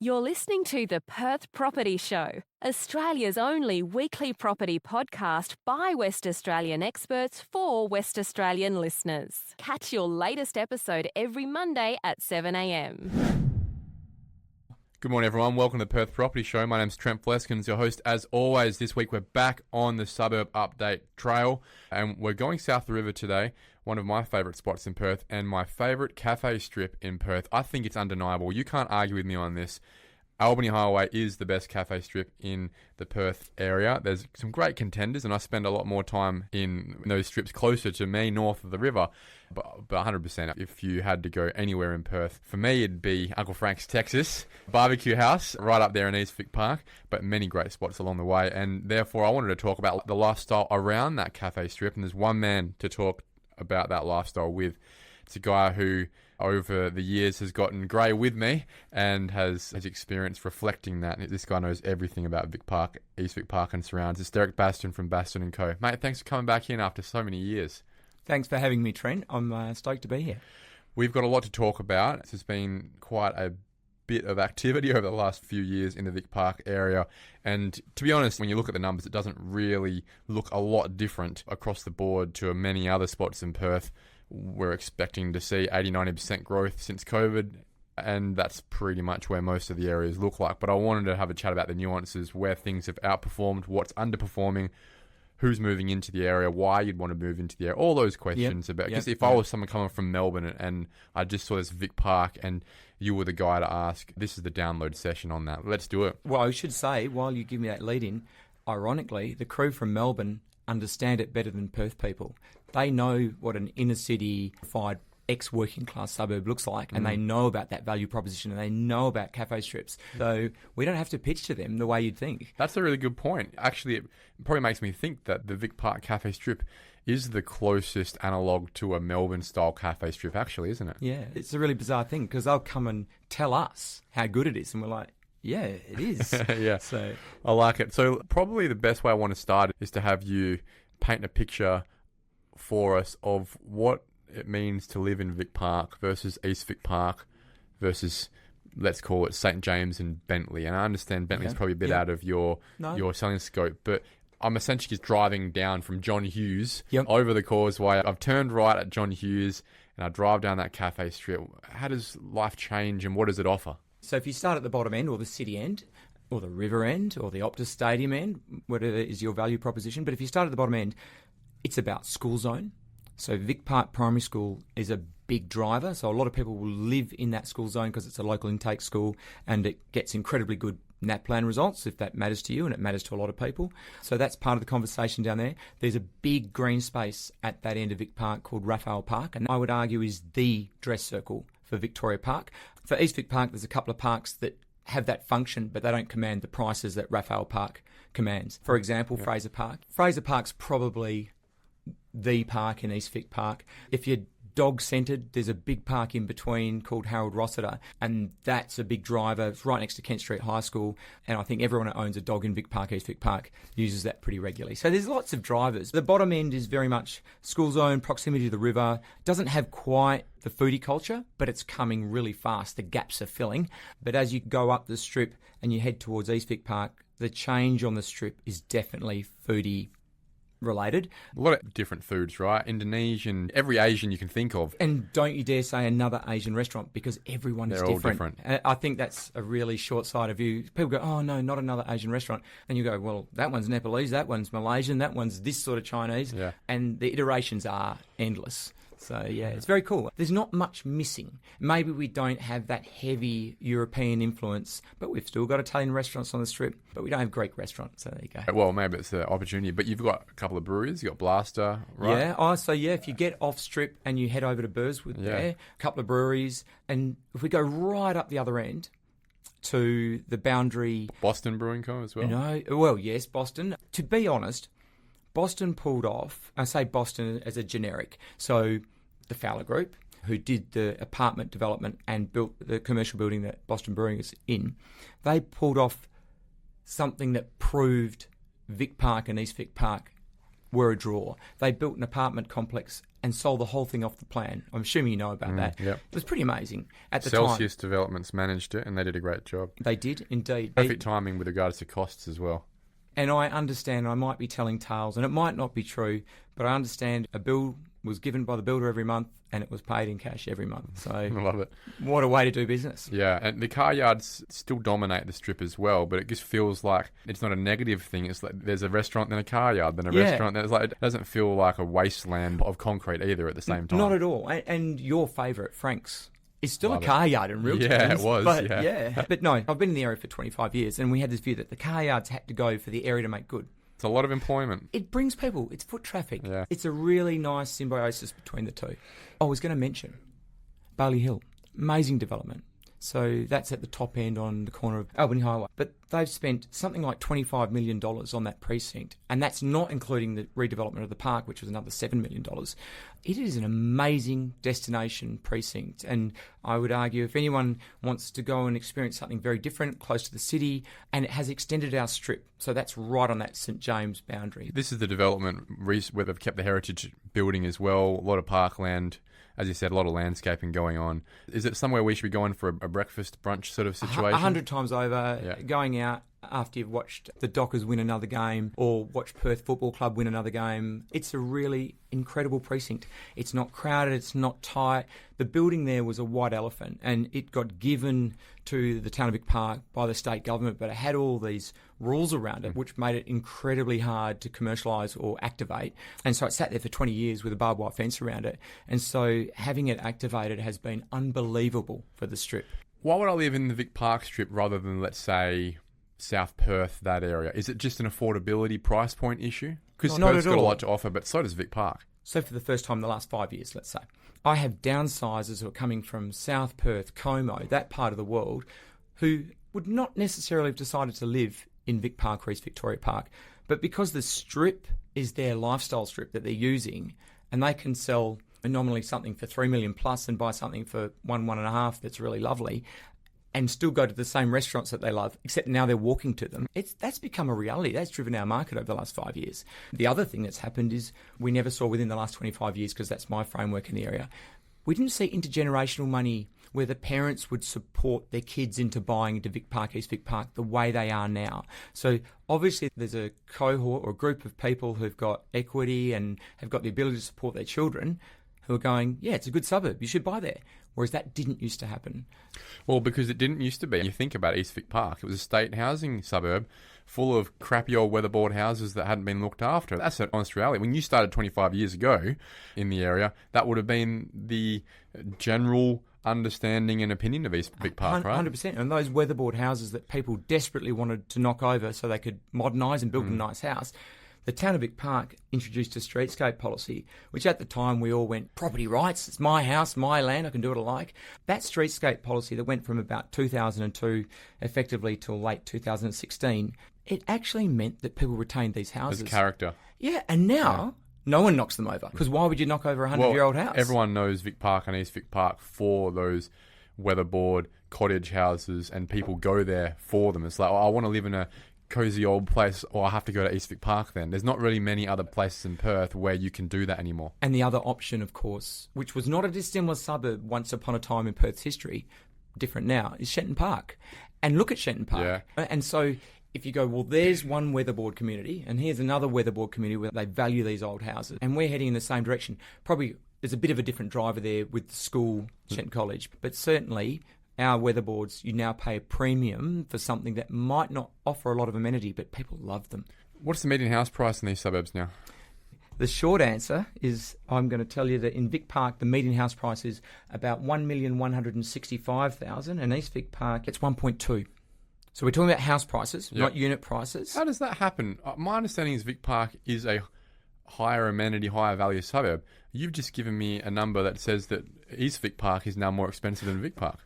You're listening to the Perth Property Show, Australia's only weekly property podcast by West Australian experts for West Australian listeners. Catch your latest episode every Monday at 7 a.m. Good morning, everyone. Welcome to the Perth Property Show. My name's Trent Fleskens, your host. As always, this week we're back on the Suburb Update Trail, and we're going south the river today, one of my favourite spots in Perth, and my favourite cafe strip in Perth. I think it's undeniable. You can't argue with me on this. Albany Highway is the best cafe strip in the Perth area. There's some great contenders, and I spend a lot more time in those strips closer to me, north of the river. But 100%, if you had to go anywhere in Perth, for me it'd be Uncle Frank's Texas Barbecue House, right up there in East Vic Park, but many great spots along the way. And therefore, I wanted to talk about the lifestyle around that cafe strip, and there's one man to talk about that lifestyle with. It's a guy who, over the years, has gotten grey with me and has experienced reflecting that. This guy knows everything about Vic Park, East Vic Park and surrounds. It's Derek Baston from Baston & Co. Mate, thanks for coming back in after so many years. Thanks for having me, Trent. I'm stoked to be here. We've got a lot to talk about. There's been quite a bit of activity over the last few years in the Vic Park area, and to be honest, when you look at the numbers, it doesn't really look a lot different across the board to many other spots in Perth. We're expecting to see 80-90% growth since COVID, and that's pretty much where most of the areas look like. But I wanted to have a chat about the nuances, where things have outperformed, what's underperforming, who's moving into the area, why you'd want to move into the area, all those questions about. Because if I was someone coming from Melbourne and I just saw this Vic Park and you were the guy to ask, this is the download session on that. Let's do it. Well, I should say, while you give me that lead in, ironically, the crew from Melbourne understand it better than Perth people. They know what an inner city-fied ex-working class suburb looks like, and they know about that value proposition, and they know about cafe strips. So we don't have to pitch to them the way you'd think. That's a really good point. Actually, it probably makes me think that the Vic Park cafe strip is the closest analogue to a Melbourne-style cafe strip, actually, isn't it? Yeah, it's a really bizarre thing, because they'll come and tell us how good it is, and we're like, yeah, it is. Yeah, so I like it. So probably the best way I want to start is to have you paint a picture for us of what it means to live in Vic Park versus East Vic Park versus, let's call it, St. James and Bentley. And I understand Bentley's probably a bit out of your selling scope, but I'm essentially just driving down from John Hughes over the causeway. I've turned right at John Hughes and I drive down that cafe strip. How does life change and what does it offer? So if you start at the bottom end or the city end or the river end or the Optus Stadium end, whatever is your value proposition, but if you start at the bottom end, it's about school zone. So Vic Park Primary School is a big driver. So a lot of people will live in that school zone because it's a local intake school and it gets incredibly good NAPLAN results if that matters to you, and it matters to a lot of people. So that's part of the conversation down there. There's a big green space at that end of Vic Park called Raphael Park, and I would argue is the dress circle for Victoria Park. For East Vic Park, there's a couple of parks that have that function, but they don't command the prices that Raphael Park commands. For example, Fraser Park. Fraser Park's probably the park in East Vic Park. If you're dog-centred, there's a big park in between called Harold Rossiter, and that's a big driver. It's right next to Kent Street High School, and I think everyone who owns a dog in Vic Park, East Vic Park, uses that pretty regularly. So there's lots of drivers. The bottom end is very much school zone, proximity to the river. Doesn't have quite the foodie culture, but it's coming really fast. The gaps are filling. But as you go up the strip and you head towards East Vic Park, the change on the strip is definitely foodie related. A lot of different foods, right? Indonesian, every Asian you can think of. And don't you dare say another Asian restaurant, because everyone is different. All different. I think that's a really short-sighted view. People go, oh no, not another Asian restaurant. And you go, well, that one's Nepalese, that one's Malaysian, that one's this sort of Chinese. Yeah. And the iterations are endless. So, yeah, it's very cool. There's not much missing. Maybe we don't have that heavy European influence, but we've still got Italian restaurants on the strip, but we don't have Greek restaurants, so there you go. Well, maybe it's an opportunity, but you've got a couple of breweries. You've got Blaster, right? Yeah, if you get off strip and you head over to Burswood there, a couple of breweries, and if we go right up the other end to the boundary... Boston Brewing Co. as well? No, well, yes, Boston. To be honest, Boston pulled off, I say Boston as a generic, so the Fowler Group, who did the apartment development and built the commercial building that Boston Brewing is in, they pulled off something that proved Vic Park and East Vic Park were a draw. They built an apartment complex and sold the whole thing off the plan. I'm assuming you know about that. Yep. It was pretty amazing at the time. Celsius Developments managed it, and they did a great job. They did, indeed. Perfect timing with regards to costs as well. And I understand, I might be telling tales, and it might not be true, but I understand a bill was given by the builder every month and it was paid in cash every month. So I love it. What a way to do business. Yeah, and the car yards still dominate the strip as well, but it just feels like it's not a negative thing. It's like there's a restaurant, then a car yard, then a restaurant. It's like, it doesn't feel like a wasteland of concrete either at the same time. Not at all. And your favourite, Frank's, is still Love a car yard in real terms. Yeah, it was. But, yeah. But no, I've been in the area for 25 years, and we had this view that the car yards had to go for the area to make good. It's a lot of employment. It brings people. It's foot traffic. Yeah. It's a really nice symbiosis between the two. I was going to mention Bailey Hill. Amazing development. So that's at the top end on the corner of Albany Highway. But they've spent something like $25 million on that precinct. And that's not including the redevelopment of the park, which was another $7 million. It is an amazing destination precinct. And I would argue if anyone wants to go and experience something very different, close to the city, and it has extended our strip. So that's right on that St James boundary. This is the development where they've kept the heritage building as well. A lot of parkland. As you said, a lot of landscaping going on. Is it somewhere we should be going for a breakfast brunch sort of situation? 100 times over, going out after you've watched the Dockers win another game or watched Perth Football Club win another game. It's a really incredible precinct. It's not crowded, it's not tight. The building there was a white elephant and it got given to the town of Vic Park by the state government, but it had all these rules around it, which made it incredibly hard to commercialise or activate. And so it sat there for 20 years with a barbed wire fence around it. And so having it activated has been unbelievable for the strip. Why would I live in the Vic Park strip rather than, let's say, South Perth, that area? Is it just an affordability price point issue? Because Perth's got a lot to offer, but so does Vic Park. So for the first time in the last 5 years, let's say, I have downsizers who are coming from South Perth, Como, that part of the world, who would not necessarily have decided to live in Vic Park or East Victoria Park. But because the strip is their lifestyle strip that they're using, and they can sell nominally something for $3 million plus and buy something for $1.5 that's really lovely, and still go to the same restaurants that they love, except now they're walking to them. That's become a reality. That's driven our market over the last 5 years. The other thing that's happened is we never saw within the last 25 years, because that's my framework in the area, we didn't see intergenerational money where the parents would support their kids into buying into Vic Park, East Vic Park, the way they are now. So obviously there's a cohort or a group of people who've got equity and have got the ability to support their children who are going, yeah, it's a good suburb, you should buy there. Whereas that didn't used to happen. Well, because it didn't used to be. You think about East Vic Park, it was a state housing suburb full of crappy old weatherboard houses that hadn't been looked after. That's an honest reality. When you started 25 years ago in the area, that would have been the general understanding and opinion of East Vic Park, right? 100%. And those weatherboard houses that people desperately wanted to knock over so they could modernise and build a nice house, the town of Vic Park introduced a streetscape policy, which at the time we all went, property rights, it's my house, my land, I can do what I like. That streetscape policy that went from about 2002 effectively till late 2016, it actually meant that people retained these houses. As character. Yeah, and now no one knocks them over. Because why would you knock over a 100-year-old house? Everyone knows Vic Park and East Vic Park for those weatherboard cottage houses, and people go there for them. It's like, I want to live in a cozy old place, or I have to go to East Vic Park then. There's not really many other places in Perth where you can do that anymore. And the other option, of course, which was not a dissimilar suburb once upon a time in Perth's history, different now, is Shenton Park. And look at Shenton Park. Yeah. And so if you go, well, there's one weatherboard community, and here's another weatherboard community where they value these old houses, and we're heading in the same direction. Probably there's a bit of a different driver there with the school, Shenton College, but certainly our weatherboards, you now pay a premium for something that might not offer a lot of amenity, but people love them. What's the median house price in these suburbs now? The short answer is I'm going to tell you that in Vic Park, the median house price is about $1,165,000, and East Vic Park, it's 1.2. So we're talking about house prices, not unit prices. How does that happen? My understanding is Vic Park is a higher amenity, higher value suburb. You've just given me a number that says that East Vic Park is now more expensive than Vic Park.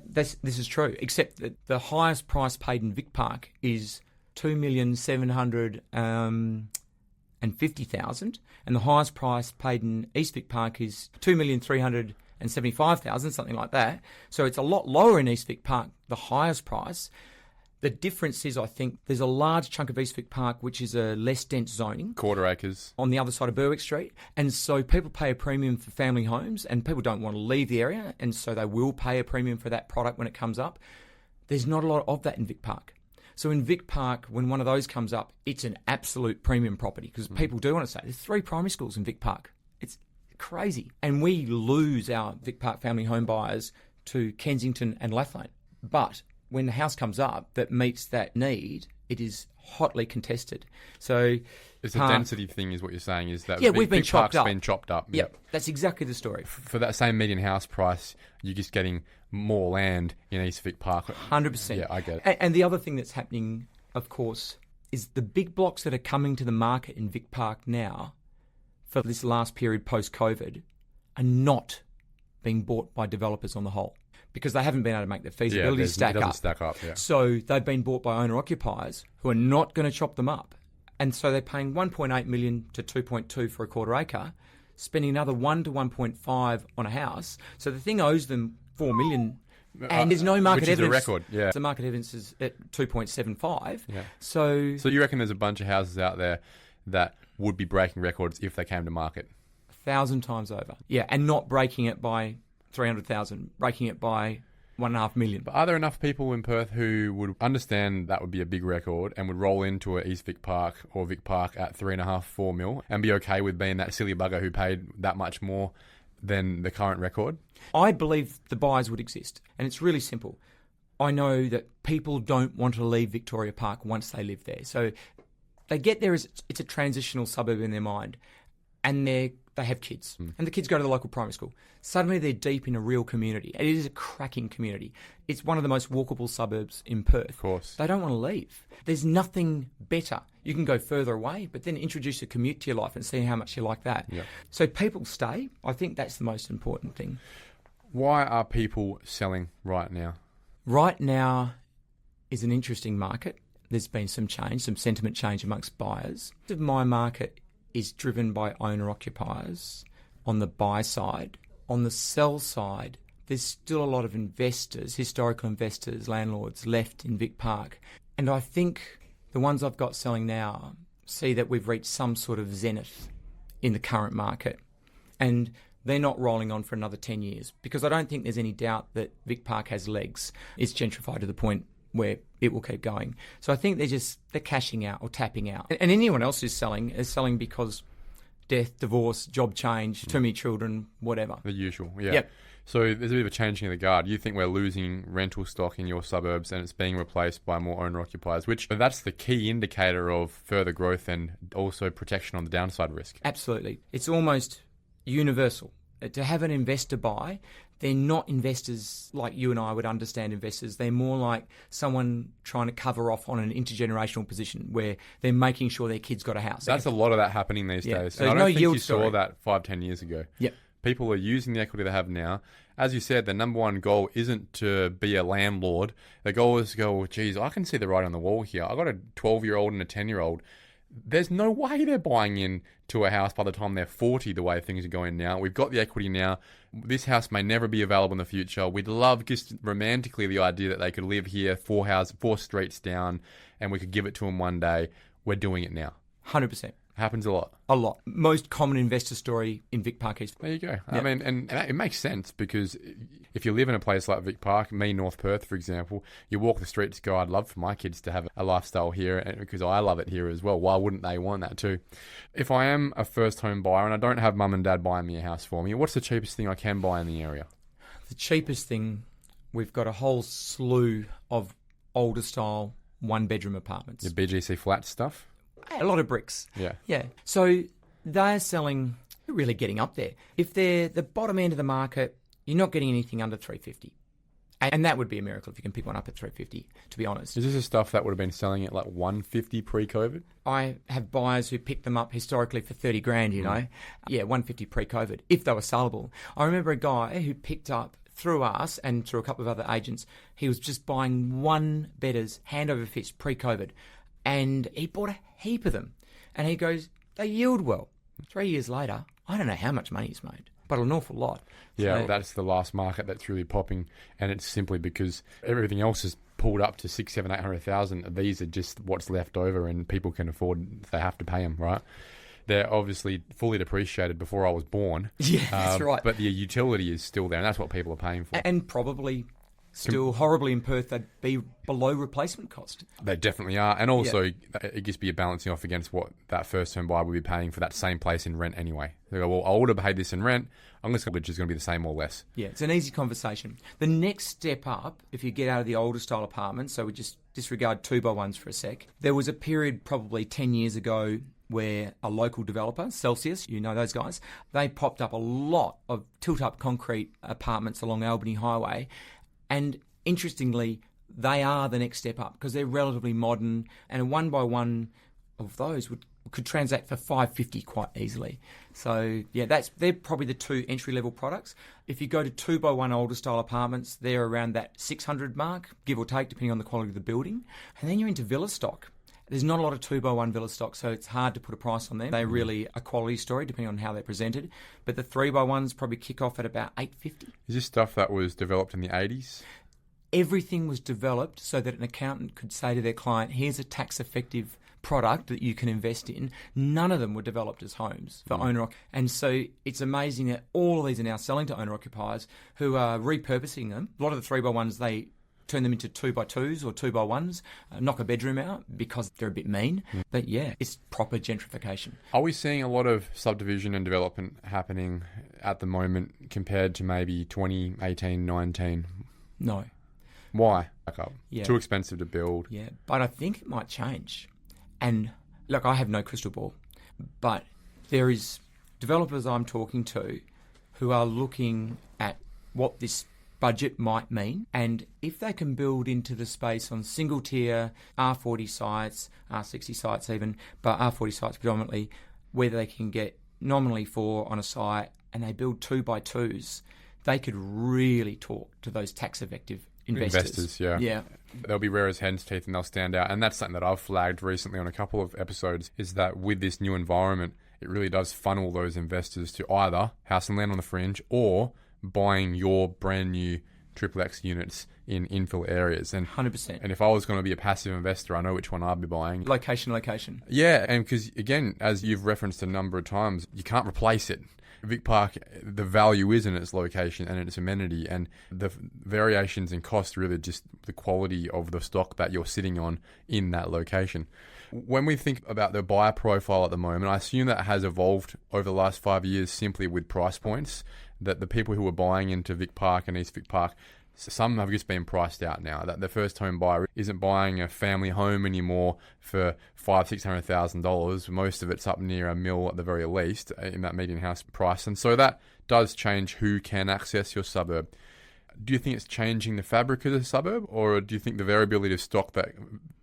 This is true, except that the highest price paid in Vic Park is $2,750,000, and the highest price paid in East Vic Park is $2,375,000, something like that. So it's a lot lower in East Vic Park, the highest price. The difference is, I think, there's a large chunk of East Vic Park which is a less dense zoning. Quarter acres. On the other side of Berwick Street. And so people pay a premium for family homes, and people don't want to leave the area, and so they will pay a premium for that product when it comes up. There's not a lot of that in Vic Park. So in Vic Park, when one of those comes up, it's an absolute premium property because people do want to stay. There's 3 primary schools in Vic Park. It's crazy. And we lose our Vic Park family home buyers to Kensington and Lathlane. But when the house comes up that meets that need, it is hotly contested. So it's a density thing, is what you're saying, is that we've been chopped up. Been chopped up. Yep, that's exactly the story. For that same median house price, you're just getting more land in East Vic Park. 100%. Yeah, I get it. And the other thing that's happening, of course, is the big blocks that are coming to the market in Vic Park now for this last period post-COVID are not being bought by developers on the whole, because they haven't been able to make their feasibility stack up. Stack up, yeah. So they've been bought by owner-occupiers who are not going to chop them up. And so they're paying $1.8 million to $2.2 for a quarter acre, spending another $1 to $1.5 on a house. So the thing owes them $4 million, and there's no market evidence. Which is a record, yeah. The market evidence is at 2.75. Yeah. So you reckon there's a bunch of houses out there that would be breaking records if they came to market? 1,000 times over. Yeah, and not breaking it by 300,000, breaking it by 1.5 million. But are there enough people in Perth who would understand that would be a big record and would roll into a East Vic Park or Vic Park at 3.5, 4 mil and be okay with being that silly bugger who paid that much more than the current record? I believe the buyers would exist, and it's really simple. I know that people don't want to leave Victoria Park once they live there. So they get there as it's a transitional suburb in their mind, and they have kids, and the kids go to the local primary school. Suddenly they're deep in a real community. And it is a cracking community. It's one of the most walkable suburbs in Perth. Of course. They don't want to leave. There's nothing better. You can go further away, but then introduce a commute to your life and see how much you like that. Yep. So people stay. I think that's the most important thing. Why are people selling right now? Right now is an interesting market. There's been some change, some sentiment change amongst buyers. My market is driven by owner-occupiers on the buy side. On the sell side, there's still a lot of investors, historical investors, landlords left in Vic Park. And I think the ones I've got selling now see that we've reached some sort of zenith in the current market. And they're not rolling on for another 10 years, because I don't think there's any doubt that Vic Park has legs. It's gentrified to the point where it will keep going. So I think they're cashing out or tapping out. And anyone else who's selling is selling because death, divorce, job change, too many children, whatever. The usual, yeah. Yep. So there's a bit of a changing of the guard. You think we're losing rental stock in your suburbs and it's being replaced by more owner-occupiers, which that's the key indicator of further growth and also protection on the downside risk. Absolutely. It's almost universal. To have an investor buy, they're not investors like you and I would understand investors. They're more like someone trying to cover off on an intergenerational position where they're making sure their kid's got a house. That's a lot of that happening these days. So and I don't no think yield you saw story. that 5-10 years ago. Yep. People are using the equity they have now. As you said, the number one goal isn't to be a landlord. The goal is to go, well, geez, I can see the writing on the wall here. I've got a 12-year-old and a 10-year-old. There's no way they're buying into a house by the time they're 40 the way things are going now. We've got the equity now. This house may never be available in the future. We'd love just romantically the idea that they could live here 4 streets down and we could give it to them one day. We're doing it now. 100%. Happens a lot. A lot. Most common investor story in Vic Park East. There you go. Yep. I mean, and it makes sense because if you live in a place like Vic Park, North Perth, for example, you walk the streets, go, I'd love for my kids to have a lifestyle here and because I love it here as well. Why wouldn't they want that too? If I am a first home buyer and I don't have mum and dad buying me a house for me, what's the cheapest thing I can buy in the area? The cheapest thing, we've got a whole slew of older style one-bedroom apartments. The BGC flat stuff? A lot of bricks. Yeah. Yeah. So they're selling, really getting up there. If they're the bottom end of the market, you're not getting anything under 350. And that would be a miracle if you can pick one up at 350, to be honest. Is this the stuff that would have been selling at like 150 pre-COVID? I have buyers who picked them up historically for 30 grand, you know. Yeah, 150 pre-COVID, if they were sellable. I remember a guy who picked up through us and through a couple of other agents, he was just buying one-bedders, hand over fist, pre-COVID. And he bought a heap of them. And he goes, they yield well. 3 years later, I don't know how much money he's made, but an awful lot. Yeah, So, that's the last market that's really popping. And it's simply because everything else is pulled up to 6, 7, 800,000. These are just what's left over, and people can afford. They have to pay them, right? They're obviously fully depreciated before I was born. Yeah, that's right. But the utility is still there, and that's what people are paying for. And probably still horribly in Perth, they'd be below replacement cost. They definitely are. And also, it just be balancing off against what that first-home buyer would be paying for that same place in rent anyway. They go, well, I would have paid this in rent. I'm just which is going to be the same or less. Yeah, it's an easy conversation. The next step up, if you get out of the older style apartments, so we just disregard 2x1s for a sec, there was a period probably 10 years ago where a local developer, Celsius, you know those guys, they popped up a lot of tilt-up concrete apartments along Albany Highway. And interestingly, they are the next step up because they're relatively modern, and a 1x1 of those could transact for $550 quite easily. So yeah, they're probably the two entry-level products. If you go to 2x1 older style apartments, they're around that 600 mark, give or take, depending on the quality of the building. And then you're into villa stock. There's not a lot of 2x1 villa stock, so it's hard to put a price on them. They're really a quality story, depending on how they're presented. But the 3x1s probably kick off at about $850. Is this stuff that was developed in the 80s? Everything was developed so that an accountant could say to their client, here's a tax-effective product that you can invest in. None of them were developed as homes for owner. And so it's amazing that all of these are now selling to owner-occupiers who are repurposing them. A lot of the 3x1s, they turn them into 2x2s or 2x1s, knock a bedroom out because they're a bit mean. But yeah, it's proper gentrification. Are we seeing a lot of subdivision and development happening at the moment compared to maybe 2018, 19? No. Why? Yeah. Too expensive to build. Yeah, but I think it might change. And look, I have no crystal ball, but there is developers I'm talking to who are looking at what this budget might mean, and if they can build into the space on single tier R40 sites, R60 sites even, but R40 sites predominantly, where they can get nominally 4 on a site and they build 2x2s, they could really talk to those tax effective investors. Yeah. They'll be rare as hen's teeth and they'll stand out. And that's something that I've flagged recently on a couple of episodes, is that with this new environment, it really does funnel those investors to either house and land on the fringe or buying your brand new XXX units in infill areas. And 100%. And if I was going to be a passive investor, I know which one I'd be buying. Location. Yeah, and because, again, as you've referenced a number of times, you can't replace it. Vic Park, the value is in its location and its amenity, and the variations in cost really just the quality of the stock that you're sitting on in that location. When we think about the buyer profile at the moment, I assume that has evolved over the last 5 years simply with price points, that the people who are buying into Vic Park and East Vic Park, some have just been priced out now, that the first home buyer isn't buying a family home anymore for $500,000-$600,000. Most of it's up near $1 million at the very least in that median house price. And so that does change who can access your suburb. Do you think it's changing the fabric of the suburb, or do you think the variability of stock that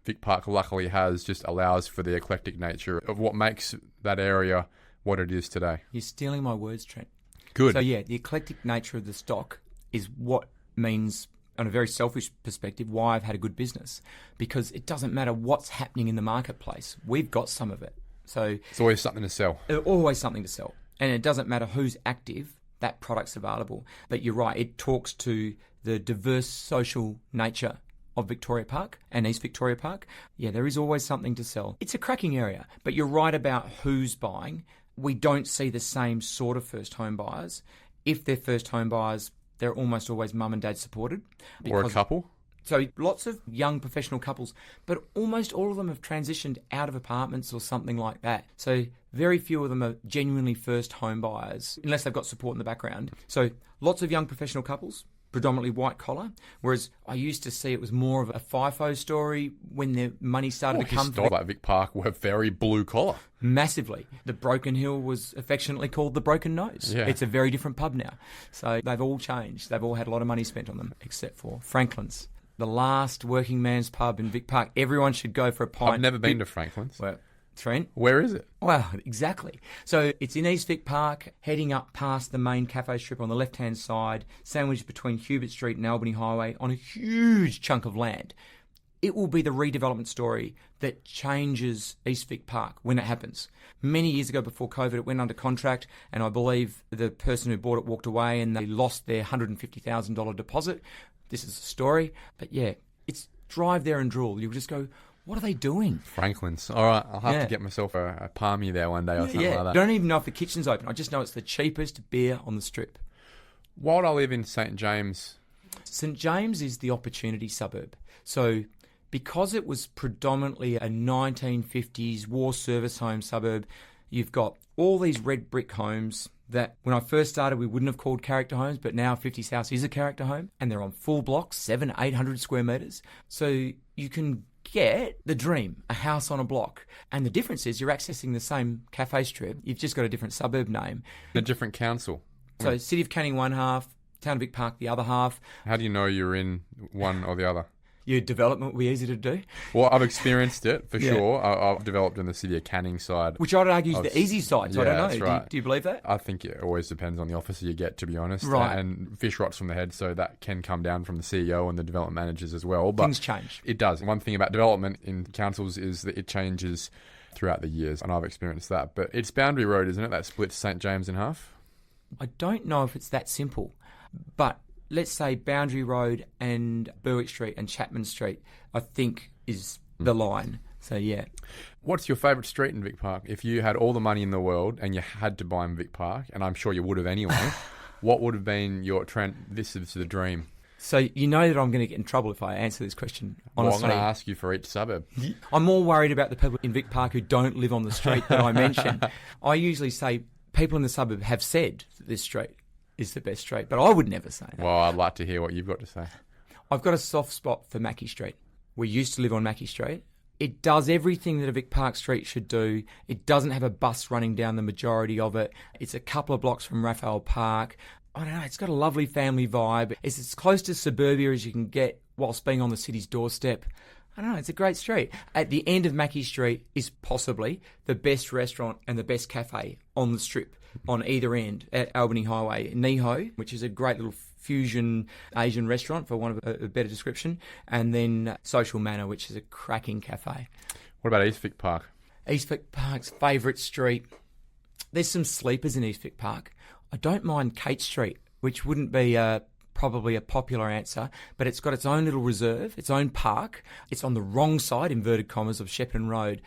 Vic Park luckily has just allows for the eclectic nature of what makes that area what it is today? You're stealing my words, Trent. Good. So yeah, the eclectic nature of the stock is what means, on a very selfish perspective, why I've had a good business, because it doesn't matter what's happening in the marketplace. We've got some of it. So it's always something to sell. Always something to sell. And it doesn't matter who's active, that product's available. But you're right, it talks to the diverse social nature of Victoria Park and East Victoria Park. Yeah, there is always something to sell. It's a cracking area, but you're right about who's buying. We don't see the same sort of first home buyers. If they're first home buyers, they're almost always mum and dad supported. Or a couple. So lots of young professional couples, but almost all of them have transitioned out of apartments or something like that. So very few of them are genuinely first home buyers, unless they've got support in the background. So lots of young professional couples, predominantly white collar, whereas I used to see it was more of a FIFO story when the money started to come through. Like Vic Park were very blue collar. Massively. The Broken Hill was affectionately called the Broken Nose. Yeah. It's a very different pub now. So they've all changed. They've all had a lot of money spent on them, except for Franklin's, the last working man's pub in Vic Park. Everyone should go for a pint. I've never been to Franklin's. Well, Trent? Where is it? Well, exactly. So it's in East Vic Park, heading up past the main cafe strip on the left-hand side, sandwiched between Hubert Street and Albany Highway on a huge chunk of land. It will be the redevelopment story that changes East Vic Park when it happens. Many years ago, before COVID, it went under contract, and I believe the person who bought it walked away and they lost their $150,000 deposit. This is a story. But yeah, it's drive there and drool. You'll just go, what are they doing? Franklin's. All right, I'll have to get myself a palmy there one day or something like that. I don't even know if the kitchen's open. I just know it's the cheapest beer on the strip. Why would I live in St. James? St. James is the opportunity suburb. So because it was predominantly a 1950s war service home suburb, you've got all these red brick homes that when I first started we wouldn't have called character homes, but now 50s House is a character home, and they're on full blocks, 700-800 square metres. So you can get the dream, a house on a block. And the difference is you're accessing the same cafe strip, you've just got a different suburb name. A different council. So City of Canning one half, Town of Vic Park the other half. How do you know you're in one or the other? Your development will be easy to do. Well, I've experienced it for sure. I've developed in the City of Canning side. Which I'd argue is the easy side, so I don't know. That's right. Do you believe that? I think it always depends on the officer you get, to be honest. Right. And fish rots from the head, so that can come down from the CEO and the development managers as well. But things change. It does. One thing about development in councils is that it changes throughout the years, and I've experienced that. But it's Boundary Road, isn't it, that splits St. James in half? I don't know if it's that simple, but let's say Boundary Road and Berwick Street and Chapman Street, I think, is the line. So, yeah. What's your favourite street in Vic Park? If you had all the money in the world and you had to buy in Vic Park, and I'm sure you would have anyway, what would have been your Trent, this is the dream? So you know that I'm going to get in trouble if I answer this question, honestly. Well, I'm going to ask you for each suburb. I'm more worried about the people in Vic Park who don't live on the street that I mentioned. I usually say people in the suburb have said that this street is the best street, but I would never say that. Well, I'd like to hear what you've got to say. I've got a soft spot for Mackey Street. We used to live on Mackey Street. It does everything that a Vic Park street should do. It doesn't have a bus running down the majority of it. It's a couple of blocks from Raphael Park. I don't know, it's got a lovely family vibe. It's as close to suburbia as you can get whilst being on the city's doorstep. I don't know, it's a great street. At the end of Mackey Street is possibly the best restaurant and the best cafe on the strip on either end at Albany Highway. Niho, which is a great little fusion Asian restaurant, for want of a better description, and then Social Manor, which is a cracking cafe. What about East Vic Park? East Vic Park's favourite street. There's some sleepers in East Vic Park. I don't mind Kate Street, which wouldn't be probably a popular answer, but it's got its own little reserve, its own park. It's on the wrong side, inverted commas, of Shepparton Road,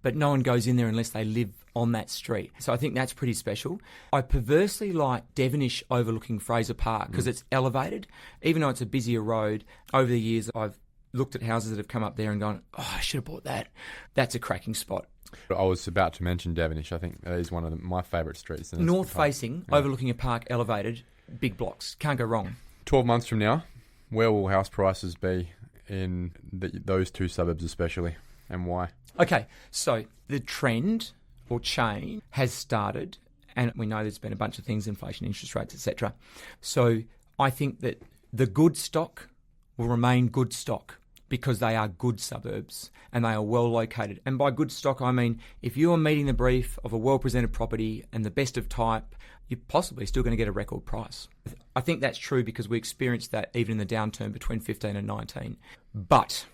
but no one goes in there unless they live on that street. So I think that's pretty special. I perversely like Devonish overlooking Fraser Park because it's elevated. Even though it's a busier road, over the years I've looked at houses that have come up there and gone, oh, I should have bought that. That's a cracking spot. I was about to mention Devonish. I think that is one of my favourite streets. North facing, overlooking a park, elevated, big blocks. Can't go wrong. 12 months from now, where will house prices be in those two suburbs especially, and why? Okay, so the trend or chain has started, and we know there's been a bunch of things, inflation, interest rates, etc. So I think that the good stock will remain good stock because they are good suburbs and they are well located. And by good stock, I mean if you are meeting the brief of a well-presented property and the best of type, you're possibly still going to get a record price. I think that's true because we experienced that even in the downturn between 15 and 19. But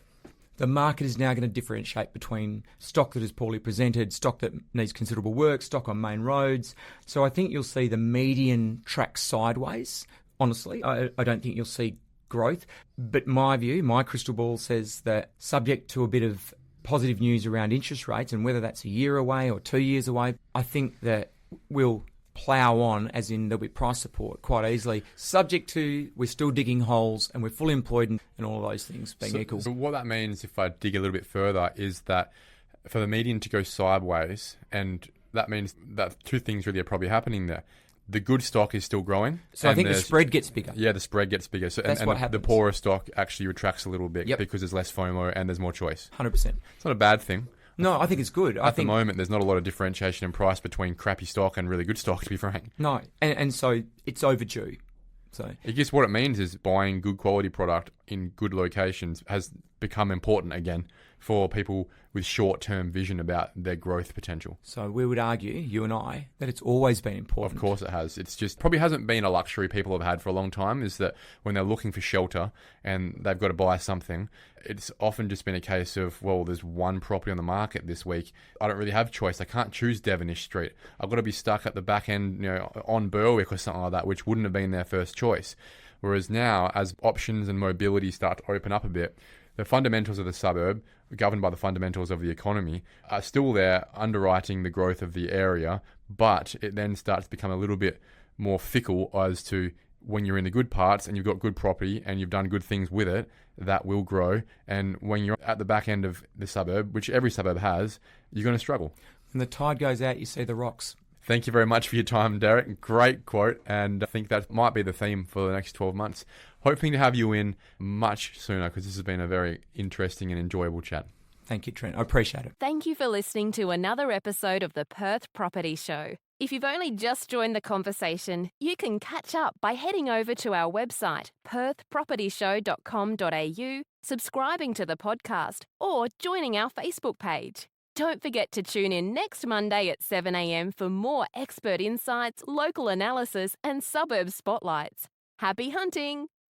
the market is now going to differentiate between stock that is poorly presented, stock that needs considerable work, stock on main roads. So I think you'll see the median track sideways. Honestly, I don't think you'll see growth. But my view, my crystal ball says that subject to a bit of positive news around interest rates, and whether that's a year away or 2 years away, I think that we'll plough on, as in there'll be price support quite easily, subject to we're still digging holes and we're fully employed and all of those things being equal. So what that means, if I dig a little bit further, is that for the median to go sideways, and that means that two things really are probably happening there. The good stock is still growing. So I think the spread gets bigger. Yeah, the spread gets bigger. So, That's what happens. The poorer stock actually retracts a little bit because there's less FOMO and there's more choice. 100%. It's not a bad thing. No, I think it's good. At the moment, there's not a lot of differentiation in price between crappy stock and really good stock, to be frank. No, and so it's overdue. So I guess what it means is buying good quality product in good locations has become important again for people with short-term vision about their growth potential. So we would argue, you and I, that it's always been important. Of course it has. It's just probably hasn't been a luxury people have had for a long time, is that when they're looking for shelter and they've got to buy something, it's often just been a case of, well, there's one property on the market this week. I don't really have choice. I can't choose Devonish Street. I've got to be stuck at the back end, on Berwick or something like that, which wouldn't have been their first choice. Whereas now, as options and mobility start to open up a bit, the fundamentals of the suburb, governed by the fundamentals of the economy, are still there underwriting the growth of the area, but it then starts to become a little bit more fickle as to when you're in the good parts and you've got good property and you've done good things with it, that will grow. And when you're at the back end of the suburb, which every suburb has, you're going to struggle. When the tide goes out, you see the rocks. Thank you very much for your time, Derek. Great quote, and I think that might be the theme for the next 12 months. Hoping to have you in much sooner, because this has been a very interesting and enjoyable chat. Thank you, Trent. I appreciate it. Thank you for listening to another episode of the Perth Property Show. If you've only just joined the conversation, you can catch up by heading over to our website, perthpropertyshow.com.au, subscribing to the podcast, or joining our Facebook page. Don't forget to tune in next Monday at 7 a.m. for more expert insights, local analysis, and suburb spotlights. Happy hunting!